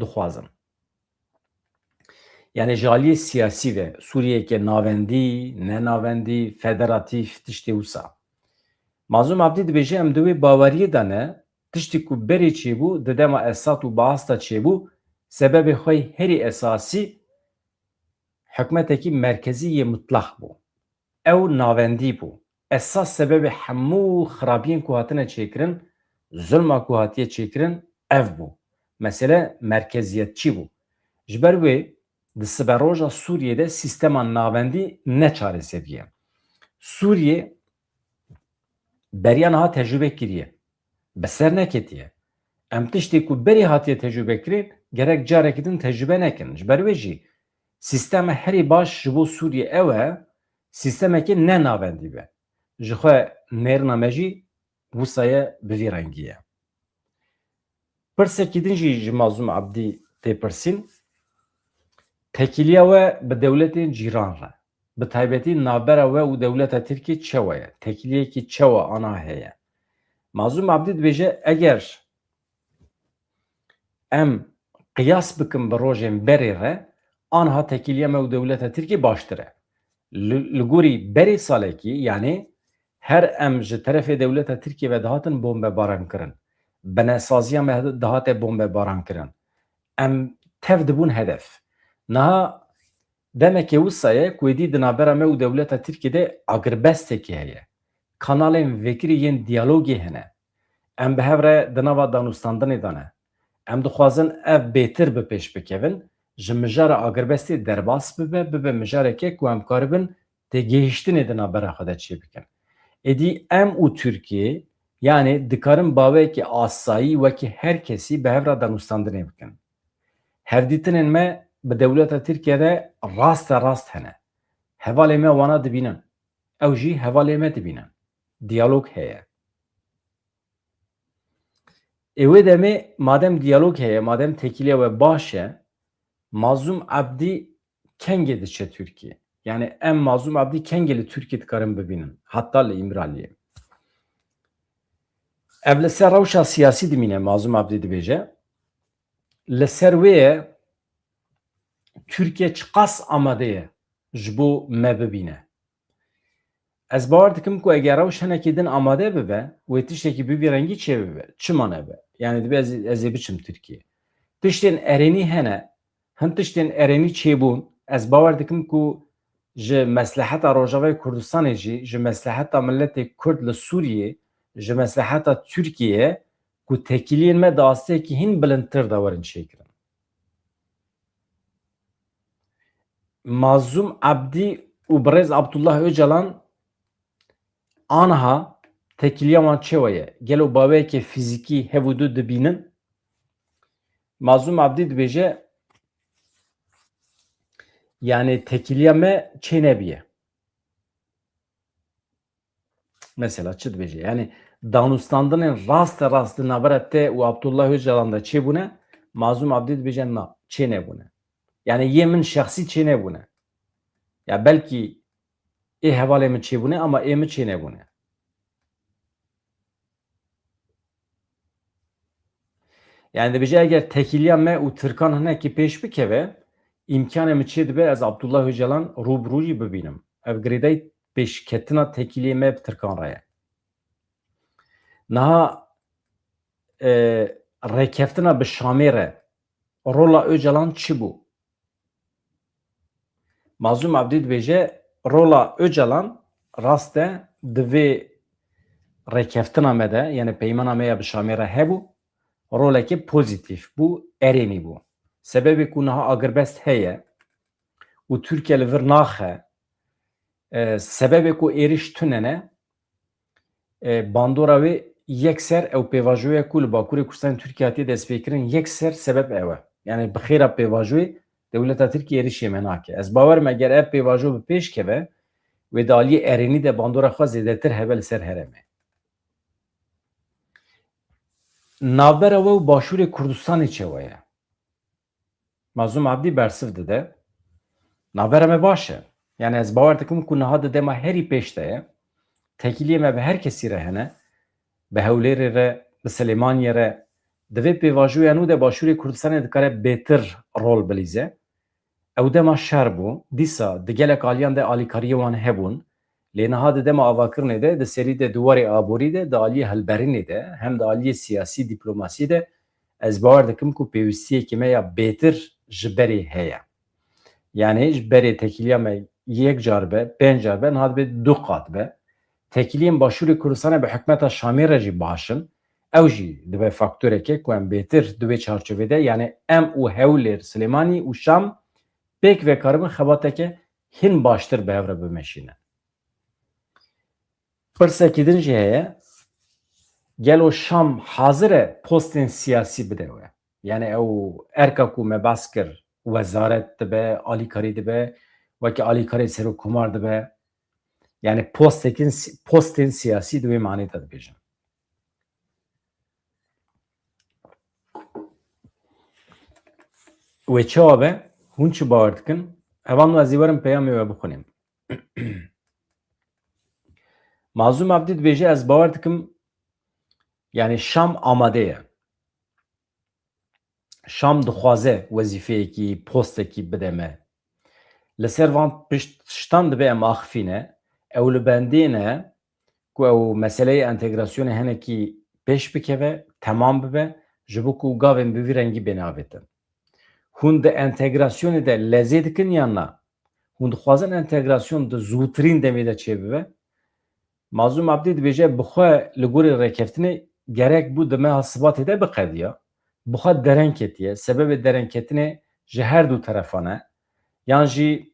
dixwazin? Yani ji aliyê siyasî ve Sûriyeyeke navendî, nenavendî, federatîf tiştê wisa. Mazlûm Abdî dibêje em di wê baweriyê de ne, tiştî ku berê çêbû di dema Esad û Baas de çêbû, sebebê xwe herî esasî hikûmetekî merkezî yê mutlaq bû. Ew navendî bû. Esas sebebê hemû xirabiyên ku hatine çêkirin, zulma ku hatiye çêkirin, ev bû. Mesele merkeziyetçî bû. Ji ber wê di siberoja Sûriyê sîstema navendî neçareserî ye. Sûriye beriya niha tecrübe kiriye. Bi ser neketiye. Em tiştê ku berî hatiye tecrübe kirin, gerek carekî din tecrübe nekin. Ji ber wê jî sîstema herî baş ji bo Sûriye ew e, sîstemekê nenavendî be. Ji xwe nêrina me jî wisa ye bi vî rengî ye. Pirsekî din jî ji Mazlûm Abdî tê pirsîn, tekîliya we bi dewletên cîran re, bi taybetî navbera we û dewleta Tirkiye çawa ye? Tekîliyekî çawa ana heye? Mazlûm Abdî dibêje eger em qiyas bikin bi rojên berê re, aniha tekîliya me û dewleta Tirkiye baştir e. Li gorî berê salekî, yani her em ji terefê dewleta Tirkiye ve dihatin bombebaran kirin. Binesaziya me dihate bombebaran kirin. Em tev dibûn hedef. Niha demekê wisa ye ku êdî di navbera me û dewleta Tirkiye de agirbestekî heye. Kanalên vekirî yên diyalogê hene. Em bi hev re di nava danûstandinê de ne. Em dixwazin ev bêtir bi pêş bikevin, ji mijara agirbestê derbas bibe mijareke ku em karibin têgihîştinê di navbera xwe de çê bikin. Êdî em û Tirkiye, yani dikarin bavekî asayî wekî her kesî bi hev re danûstandinê bikin. Hevdîtinên me bi dewleta Tirkiye de rast hene. Hevalê me wana dibînin. Ew jî hevalê me dibînin. Diyalog heye. Wê demê madem diyalog heye, madem tekîliya we baş e, Mazlûm Abdî kengê diçe Tirkiye. Yani em Mazlûm Abdî kengê li Tirkiye dikarin bibînin. Heta li İmraliyê. Ev li ser rewşa siyasî dimîne Mazlûm Abdî dibêje. Li ser wê ye Tirkiye çi qas amade ye ji bo me bibîne. Ez bawer dikim ku eger rewş hinekî din amade bibe, wê tiştekî bi vî rengî çê bibe. Çima nebe? Yani dibe ez ê biçim Tirkiye. Tiştên erênî hene, hin tiştên erênî çêbûn, ez bawer dikim ku ji mesleheta Rojavayê Kurdistanê jî, ji mesleheta milletê Kurd li Sûriyê, ji mesleheta Tirkiye ku tekîliyên me di asteyekî hin bilindtir de werin çêkirin. Mazlûm Abdî û Birêz Abdullah Öcalan aniha tekîliya wan çawa ye? Gelo baweyekê fîzîkî hev û du dibînin? Mazlum Abdî dibêje yani tekiliye me çê nebiye. Mesela çi dibêje yani danûstandinên rast li navbera te û Abdullah Öcalan da çêbûne, Mazlum Abdî dibêje na, çê nebûne. Yani yê min şexsî çê nebûne. Ya belkî ê hevalê min çêbûne ama ê min çê nebûne. Yani dibêje eger tekiliya me û Tirkan hinekî pêş bikeve, îmkanê min çê dibe ez Abdullah Öcalan rûbirû jî bibînim. Ev girêdayî pêşketina tekiliyê me bi Tirkan re ye. Niha rêkeftina bi Şamê re rola Öcalan çi bû? Mazlum Abdî dibêje rola Öcalan rast e di vê rêkeftina me de yani peymana me ya bi Şamê re hebû, rolekî pozîtîf bû, erênî bû. Sebebê ku niha agirbest heye û Tirkiye li vir naxe, sebebê ku êriş tune ne, bandora wê yekser ew pêvajoya ku li Bakurê Kurdistanê Tirkiye hatiye destpêkirin yekser sebeb ew e. Yani bi xêra pêvajoyê dewleta Tirkiye êrişê me nake. Ez bawer me eger ev pêvajo bi pêş keve, wê di aliyê erênî de bandora xwe zêdetir hebe li ser herêmê. Navbera we û Başûrê Kurdistanê çawa ye? Mazlum Abdî bersiv dide. Navbera me baş e. Yani ez bawer dikim ku niha di dema herî pêş de ye. Tekiliyê me bi her kesî re hene. Bi Hewlêrê re, bi Silêmaniyê re, di vê pêvajoya nû de Başûrê Kurdistanê dikare bêtir rol bilîze. Ew dema şer bû. Dîsa di gelek aliyan de alîkariyê wan hebûn. Lê niha di dema avakirinê de di serî de duwarê aborî de di aliyê hilberînê de hem di aliyê siyasî dîplomasî de ez bawer dikim ku pêwîstiyekî me ya bêtir ji berê heye. Yani ji berê tekiliya me yek car be, pênc car be, niha dibe du qat be. Tekiliyên Başûrê Kurdistanê bi hikûmeta Şamê re jî baş in. Ew jî dibe faktoreke ku em bêtir di vê çarçovê de yani em û Hewlêr, Silêmanî û Şam pêk vekaribin xebateke hin baştir bi hev re bimeşîne. Pirsekî din jî heye, gelo Şam hazir e postên siyasî bide we. Yani ew erka ku me bas kir wezaret dibe, alîkarî dibe, wekî alîkarê serokkomar dibe. Yani postên siyasî di wê manê de dibêjin. Wê çawa be, hûn çi bawer dikin? Evan ez ê werim peyamê we bixwînim. Mazlum Abdî dibêje ez bawer dikim yani Şam amade ye. Şam dixwaze wezîfeyekî, postekî bide me. Li ser van tiştan dibe em axivîne, ew li bendê ne ku ew meseleyê entegrasyonê hinekî pêş bikeve, temam bibe ji bo ku gavên bi vî rengî bêneavêtin. Hûn di entegrasyonê de lezê dikin yan na? Hûn dixwazin entegrasyon di zûtirîn demê de çêbibe? Mazlum Abdî dibêje bi xwe li gorî rêkeftinê gerek bû di meha sibatê de biqediya. Bi xwe dereng ketiye. Sebebê derengketinê ji her du terefan e. Yan jî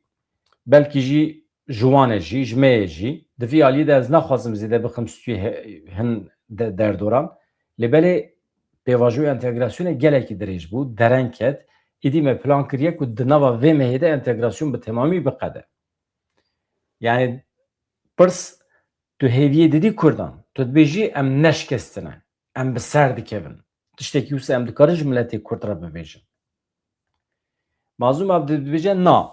belkî jî ji wan e jî, ji me yê jî. Di vî aliyê de ez naxwazim zêde bixim stûyê hin derdoran. Lêbelê pêvajoya entegrasyonê gelekî dirêj bû, dereng ket. Êdî me plan kiriye ku di nava vê mehê de entegrasyon bi temamî biqede. Yani pirs tu hêviyê didî Kurdan, tu dibêjî em neşkestine, em bi ser dikevin. Tiştekî wisa em dikarin ji miletê Kurd re bibêjin. Mazlum Abdî dibêje na.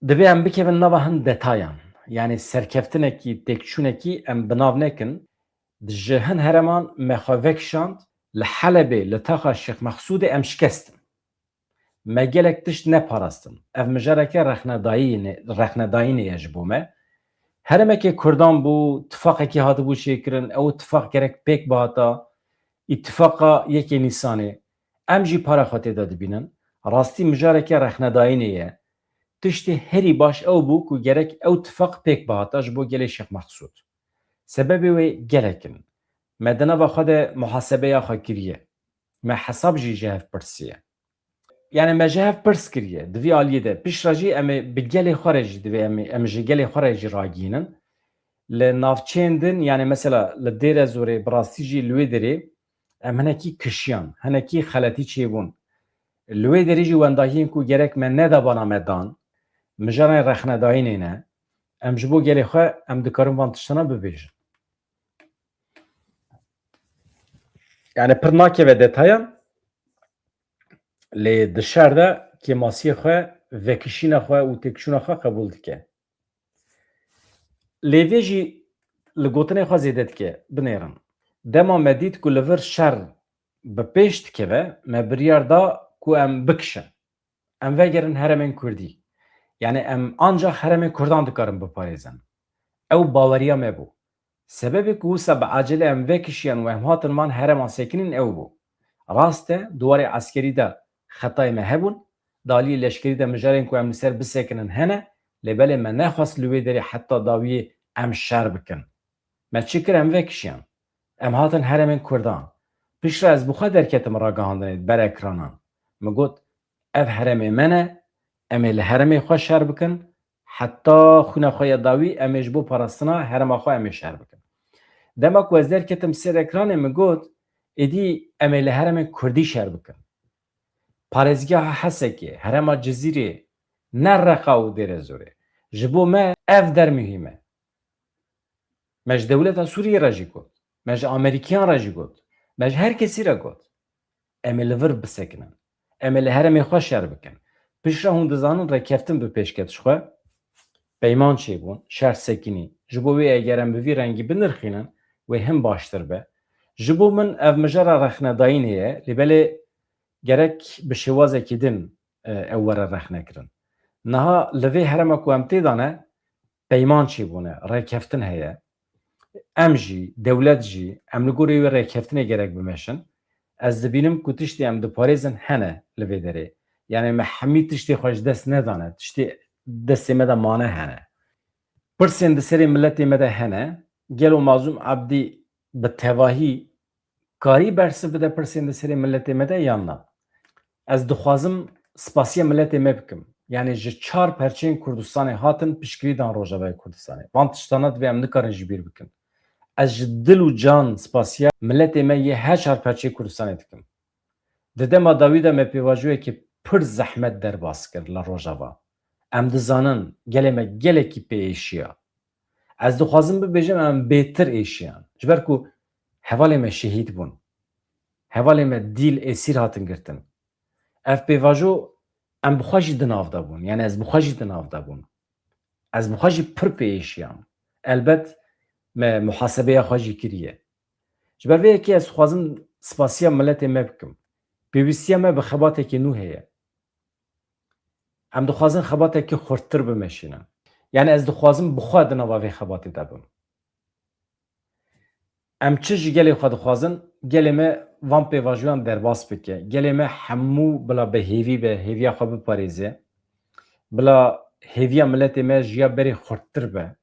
Dibe em bikevin nava hin detayan. Yani serkeftinekî, têkçûnekî em bi nav nekin. Ji hin hereman me xwe vekişand li Helebê li taxa Şêx Mexsûdê em şikestin. Me gelek tişt neparastin. Ev mijareke rexnedayînê ye ji bo me. Heremekê Kurdan bû, tifaqekî hatibû çêkirin, ew tifaq gerek pêk bihata, îtifaqa yekê Nîsanê. Em jî para xwe tê de dibînin. Rastî mijareke rexnedayînê ye. Tiştê herî baş ew bû ku gerek ew tifaq pêk bihata ji bo gelê Şêx Mexsûd. Sebebê wê gelekin. Me di nava xwe de muhasebeya xwe kiriye. Me hesab jî ji hev pirsiye. Yani me ji hev pirs kiriye. Di vî aliyê de piştre jî em ê bi gelê xwe re jî divê em ji gelê xwe re jî ragihînin. Li navçeyên din yani mesela li Dêrezorê bi rastî jî li wê derê ام هنکی کشیان هنکی خلطی چی بون لوی دریجی ونداهین کو گرک من ندا بانا مدان مجرن رخنه داینه نه ام جبو گلی خواه ام دکارم وانتشتنا ببیجن yani pir nakeve detayan lê dişer de kêmasiyê xwe vekişîna xwe û têkişûna xwe qebûl dike. Lê vê jî li gotinê xwe zêde dike binêrin. Dema me dît ku li vir şer bi pêş dikeve me biryar da ku em bikişin. Em vegerin heremên Kurdî. Yani em ancak heremên Kurdan dikarin biparêzin. Ew baweriya me bû. Sebebê ku wisa bi acele em vekişiyan û em hatin man herema sekinin ew bû. Rast e duwarê eskerî de xetayê me hebûn, daliyê leşkerî de mijarên ku em li ser bisekinin hene, lêbelê me nexwast li wê derê heta dawiyê em şer bikin. Me çi kir em vekişiyan. Em hatin heremên Kurdan. Piştre ez bi xwe derketim ragihandinê ber ekranan. Me got ev heremê me ne, em ê li heremê xwe şer bikin, heta xwîna xwe ya dawî em ê ji bo parastina herema xwe em ê şer bikin. Dema ku ez derketim ser ekranê me got êdî em ê li heremên Kurdî şer bikin. Parêzgeha Hesekê, herema Cizîrê ne reqa û dêrezorê. Ji bo me ev der mühîm e. Me ji dewleta Sûriyê re jî got. Me ji Amerîkiyan re jî got. Me ji her kesî re got. Em ê li vir bisekinin. Em ê li heremê xwe şer bikin. Piştre hûn dizanin rêkeftin bi pêşketî xwe peyman çêbûn, şer sekinî. Ji bo wê eger em bi vî rengî binirxînin, wê hin baştir be. Ji bo min ev mijara rexnedayînê ye, lêbelê gerek bi şêwazekî din ew were rexnekirin. Niha li vê herema ku em tê de ne peyman çêbûne, rêkeftin heye. Em jî, dewlet jî, em li gorî wê rêkeftinê gerek bimeşin. Ez dibînim ku tiştê em diparêzin hene li vê derê. Yani me hemî tiştê xwe ji dest nedane, tiştê destê me de mane hene. Pirsên di serê milletê me de hene, gelo Mazlûm Ebdî bi tevahî karî bersiv bide pirsên di serê milletê me de yan na. Ez dixwazim spasiya milletê me bikim. Yani ji çar perçeyên Kurdistanê hatin piştgirî dan Rojavayê Kurdistanê. Van tiştana divê em nikarin jî bîr bikin. Ez ji dil û can spasiya milletê me yê her çar perçeyê Kurdistanê dikim. Di dema dawî de me pêvajoyekî pir zehmet derbas kir li Rojava. Em dizanin gelê me gelekî pê êşiya. Ez dixwazim bibêjim em bêtir êşiyan. Ji ber ku hevalê me şehîd bûn. Hevalê me dîl esîr hatin girtin. Ev pêvajo em bi xwe jî di nav de bûn. Yani ez bi xwe jî di nav de bûm. Ez bi xwe jî pir pê êşiyam. Elbet me muhasebeya xwe jî kiriye. Ji ber vê yekê ez dixwazim spasiya milletê me bikim. Pêwîstiya me bi xebatekî nû heye. Em dixwazin xebatekî xurttir bimeşînin. Yani ez dixwazim bi xwe di nava vê xebatê de bim. Em çi ji gelê xwe dixwazin, gelê me van pêvajoyan derbas bike. Gelê me hemû bila bihêvî be, hêviya xwe biparêze. Bila hêviya milletê me jiya berê xurttir be.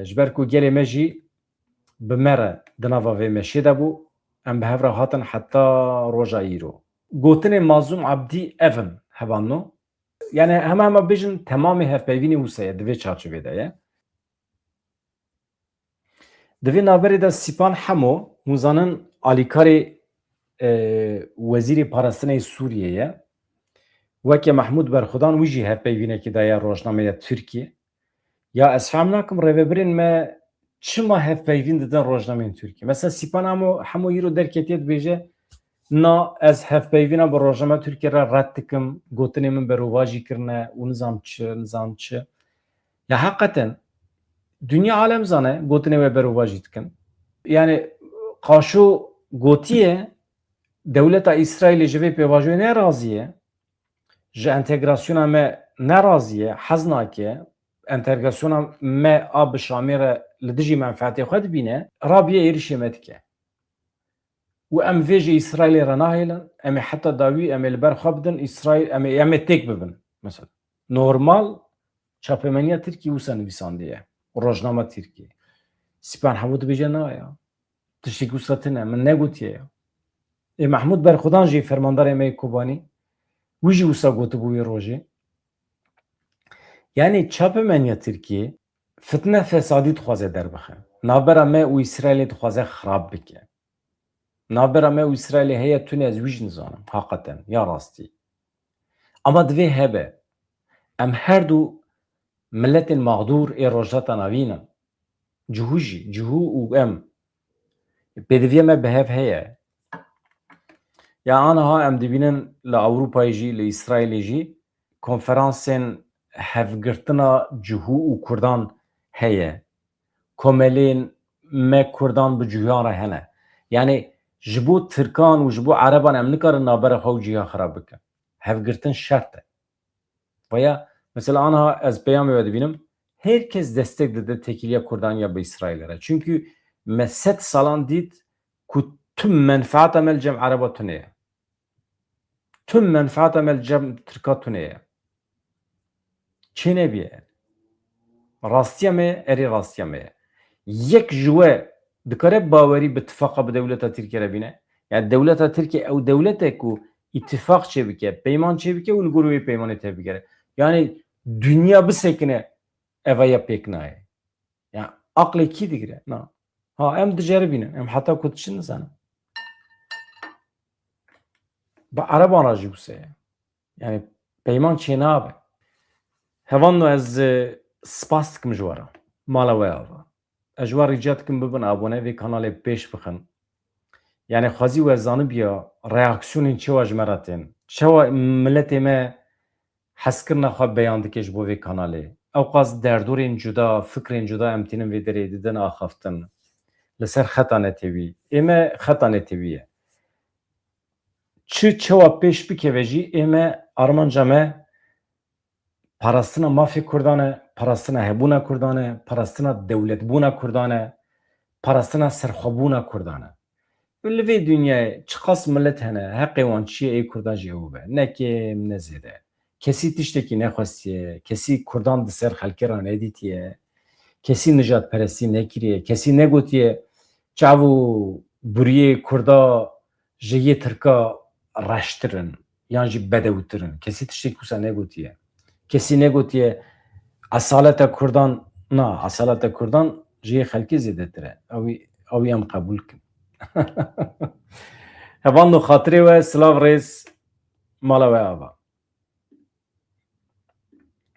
Ji ber ku gelê me jî bi me re di nava vê meşê de bû, em bi hev re hatin heta roja îro. Gotinê Mazlûm Ebdî ev in hevanno. Yani hema bêjin temamê hevpeyvînê wisa ye di vê çarçovê de ye. Di vê navberê de Sîpan Hemo, hûn zanin alîkarê Wezîrê Parastinê Sûriyê ye. Weke Mehmûd Berxudan wî jî hevpeyvînekî daye rojnameya Tirkiye. Ya ez fehm nakim rêveberên me çima hevpeyvîn didin rojnameyên Tirkiye. Mesela Sîpan Hemo îro derketiye dibêje na ez hevpeyvîna bi rojnameya Tirkiye re red dikim, gotinê min berûva jî kirine û nizam çi. Ya heqeten dünya alem zane gotinê we berûva jî dikin. Yani qaşo gotiye dewleta İsraîlê ji vê pêvajoyê nerazî ye. Ji entegrasyona me nerazî ye, hez nake. Entegrasyona me a bi Şamê re li dijî menfeetê xwe dibîne, rabiye êrişê me dike. û em vê ji İsraîlê re nahêlin, em ê heta dawî em ê li ber xwe bidin, İsraîl em ê têk bibin. Mesela normal çapemeniya Tirkiye wisa nivîsandiye. Rojnama Tirkiye. Sîpan Hemo dibêje na ya. Tiştî wisa tune, min negotiye ya. Mehmûd Berxudan jî fermandarê me yê Kobanî, wî jî wisa gotibû wê rojê. Yani çapemeniya Tirkiye fitne fesadî dixwaze derbixe. Navbera me û İsraîlê dixwaze xirab bike. navbera me û İsraîlê heye tune ez wî jî nizanim heqeten ya rastî. Ama divê hebe em her du milletên mağdur ê rojheta navînin. Cihû jî, cihû û em pêdiviyê me bi hev heye. Ya aniha em dibînin li Ewropayê jî li İsraîlê jî konferansên hevgirtina cihû û Kurdan heye. Komelên me Kurdan bi cihûyan re hene. Yani ji bo Tirkan û ji bo Ereban em nikarin navbera xwe û cîha xirab bikin. Hevgirtin şert e. Veya mesela aniha ez peyamê ve dibînim herkes destek dide tekiliya Kurdan ya bi İsraîlê re. Çünkü me 100 salan dît ku tüm menfaata me li cem Ereba tune ye. Tüm menfaata me li cem Tirka tune ye. Çi nebiye? Rastiya me erê rastiya me ye. Yek ji we dikare bawerî bi tifaqa bi dewleta Tirkiye re bîne? Yani dewleta Tirkiye ew dewletek ku îtifaq çêbike, peyman çêbike û li gor wê peymanê tê bigere. Yani dünya bisekine eva ya pêk naye. Yani aqlê kî digire? Na. Ha em diceribînin. Em heta ku çi nizanin. Bi Ereban re jî wisa ye. Yani peyman çê nabe. Hevano ez spas dikim ji we re. Mala we ava. Ez ji we rîca dikim bibin abone vê kanalê pêş bixin. Yani xwezî we zanibiya reaksiyonên çawa ji me re tên. Çawa milletê me hezkirina xwe beyan dike ji bo vê kanalê. Ew qas derdorên cuda, fikrên cuda em tînin vê derê didin axaftin. Li ser xeta netêwî. Ême xeta netêwî ye. Çi çawa pêş bikeve jî ême armanca me parastina mafê Kurdan e, parastina hebûna Kurdan e, parastina dewletbûna Kurdan e, parastina serxwebûna Kurdan e. Li vê dünyayê çi qas millet hene heqê wan çi ye ê Kurdan jî ew be. Ne kêm ne zêde. Kesî tiştekî nexwestiye, kesî Kurdan di ser xelkê re nedîtiye, kesî nijadperestî nekiriye, kesî negotiye çav û buriyê Kurda ji yê Tirka reştirin yan jî bedewtirin. Kesî tiştekî wisa negotiye. Kesî negotiye esaleta Kurdan na, esaleta Kurdan ji yê xelkê zêdetir e. Ew em qebûl kin. Hevando xatirê we silav rêz mala we ava.